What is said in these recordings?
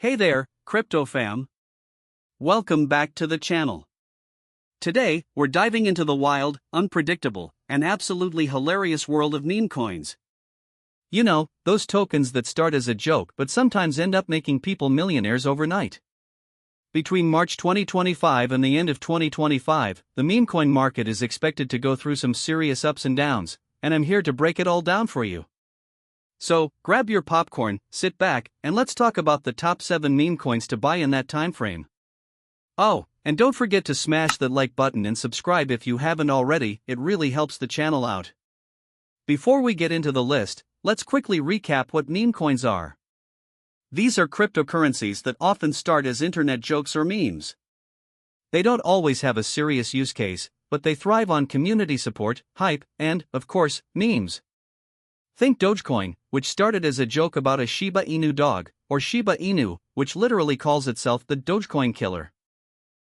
Hey there, crypto fam. Welcome back to the channel. Today, we're diving into the wild, unpredictable, and absolutely hilarious world of meme coins. You know, those tokens that start as a joke but sometimes end up making people millionaires overnight. Between March 2025 and the end of 2025, the meme coin market is expected to go through some serious ups and downs, and I'm here to break it all down for you. So, grab your popcorn, sit back, and let's talk about the top 7 meme coins to buy in that time frame. Oh, and don't forget to smash that like button and subscribe if you haven't already, it really helps the channel out. Before we get into the list, let's quickly recap what meme coins are. These are cryptocurrencies that often start as internet jokes or memes. They don't always have a serious use case, but they thrive on community support, hype, and, of course, memes. Think Dogecoin, which started as a joke about a Shiba Inu dog, or Shiba Inu, which literally calls itself the Dogecoin killer.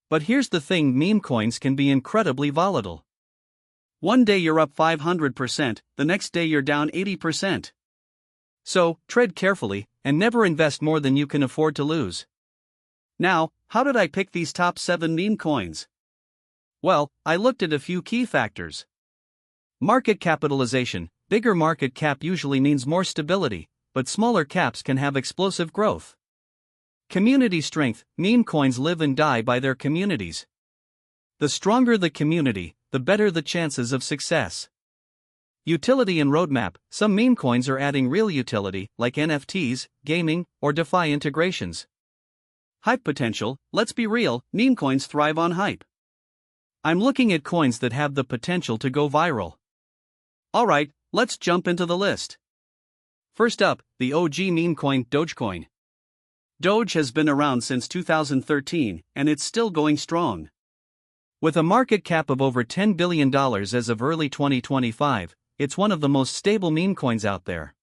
But here's the thing, meme coins can be incredibly volatile. One day you're up 500%, the next day you're down 80%. So, tread carefully, and never invest more than you can afford to lose. Now, how did I pick these top 7 meme coins? Well, I looked at a few key factors. Market capitalization. Bigger market cap usually means more stability, but smaller caps can have explosive growth. Community strength. Meme coins live and die by their communities. The stronger the community, the better the chances of success. Utility and roadmap. Some meme coins are adding real utility, like NFTs, gaming, or DeFi integrations. Hype potential. Let's be real, meme coins thrive on hype. I'm looking at coins that have the potential to go viral. Alright, let's jump into the list. First up, the OG meme coin, Dogecoin. Doge has been around since 2013, and it's still going strong. With a market cap of over $10 billion as of early 2025, it's one of the most stable meme coins out there.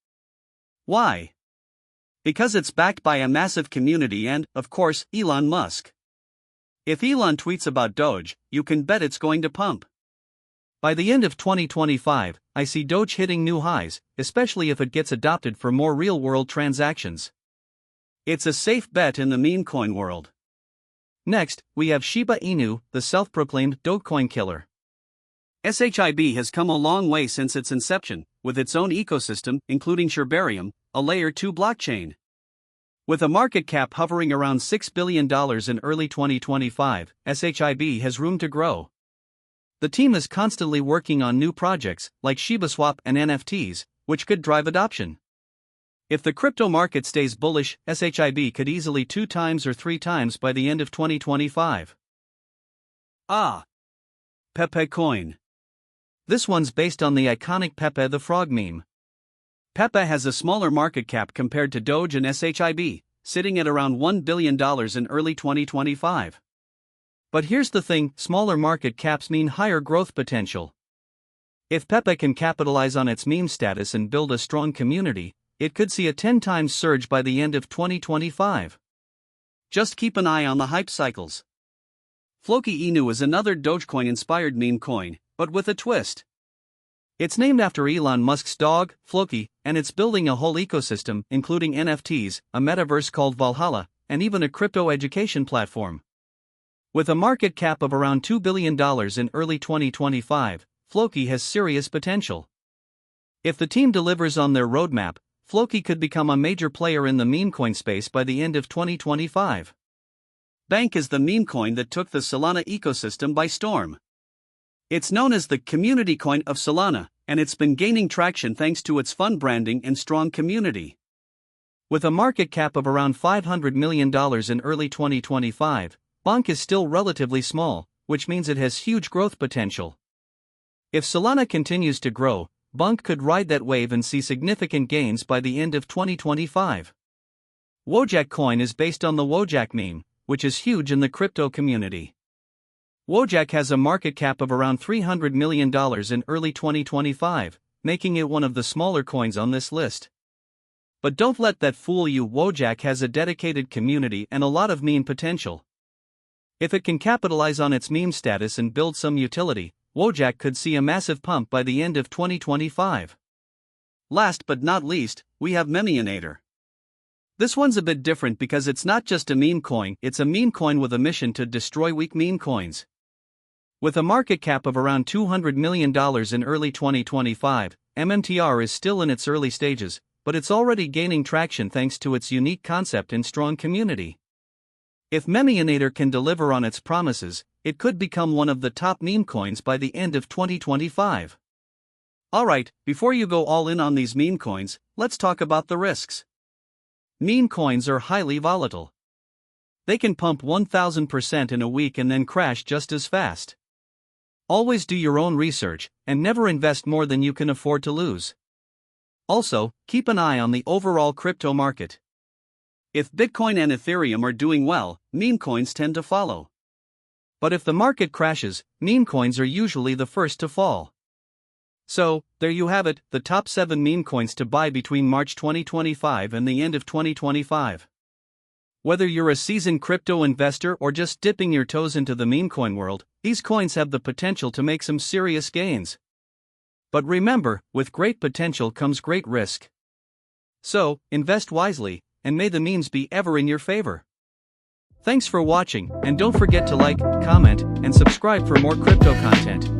Why? Because it's backed by a massive community and, of course, Elon Musk. If Elon tweets about Doge, you can bet it's going to pump. By the end of 2025, I see Doge hitting new highs, especially if it gets adopted for more real-world transactions. It's a safe bet in the meme coin world. Next, we have Shiba Inu, the self-proclaimed Dogecoin killer. SHIB has come a long way since its inception, with its own ecosystem, including Shibarium, a Layer 2 blockchain. With a market cap hovering around $6 billion in early 2025, SHIB has room to grow. The team is constantly working on new projects, like ShibaSwap and NFTs, which could drive adoption. If the crypto market stays bullish, SHIB could easily 2 times or 3 times by the end of 2025. PepeCoin. This one's based on the iconic Pepe the Frog meme. Pepe has a smaller market cap compared to Doge and SHIB, sitting at around $1 billion in early 2025. But here's the thing, smaller market caps mean higher growth potential. If Pepe can capitalize on its meme status and build a strong community, it could see a 10 times surge by the end of 2025. Just keep an eye on the hype cycles. Floki Inu is another Dogecoin-inspired meme coin, but with a twist. It's named after Elon Musk's dog, Floki, and it's building a whole ecosystem, including NFTs, a metaverse called Valhalla, and even a crypto education platform. With a market cap of around $2 billion in early 2025, Floki has serious potential. If the team delivers on their roadmap, Floki could become a major player in the meme coin space by the end of 2025. Bonk is the meme coin that took the Solana ecosystem by storm. It's known as the community coin of Solana, and it's been gaining traction thanks to its fun branding and strong community. With a market cap of around $500 million in early 2025, Bonk is still relatively small, which means it has huge growth potential. If Solana continues to grow, Bonk could ride that wave and see significant gains by the end of 2025. Wojak Coin is based on the Wojak meme, which is huge in the crypto community. Wojak has a market cap of around $300 million in early 2025, making it one of the smaller coins on this list. But don't let that fool you, Wojak has a dedicated community and a lot of meme potential. If it can capitalize on its meme status and build some utility, Wojak could see a massive pump by the end of 2025. Last but not least, we have Memeinator. This one's a bit different because it's not just a meme coin, it's a meme coin with a mission to destroy weak meme coins. With a market cap of around $200 million in early 2025, MMTR is still in its early stages, but it's already gaining traction thanks to its unique concept and strong community. If Memeinator can deliver on its promises, it could become one of the top meme coins by the end of 2025. Alright, before you go all in on these meme coins, let's talk about the risks. Meme coins are highly volatile. They can pump 1000% in a week and then crash just as fast. Always do your own research, and never invest more than you can afford to lose. Also, keep an eye on the overall crypto market. If Bitcoin and Ethereum are doing well, meme coins tend to follow. But if the market crashes, meme coins are usually the first to fall. So, there you have it, the top 7 meme coins to buy between March 2025 and the end of 2025. Whether you're a seasoned crypto investor or just dipping your toes into the meme coin world, these coins have the potential to make some serious gains. But remember, with great potential comes great risk. So, invest wisely, and may the memes be ever in your favor. Thanks for watching, and don't forget to like, comment, and subscribe for more crypto content.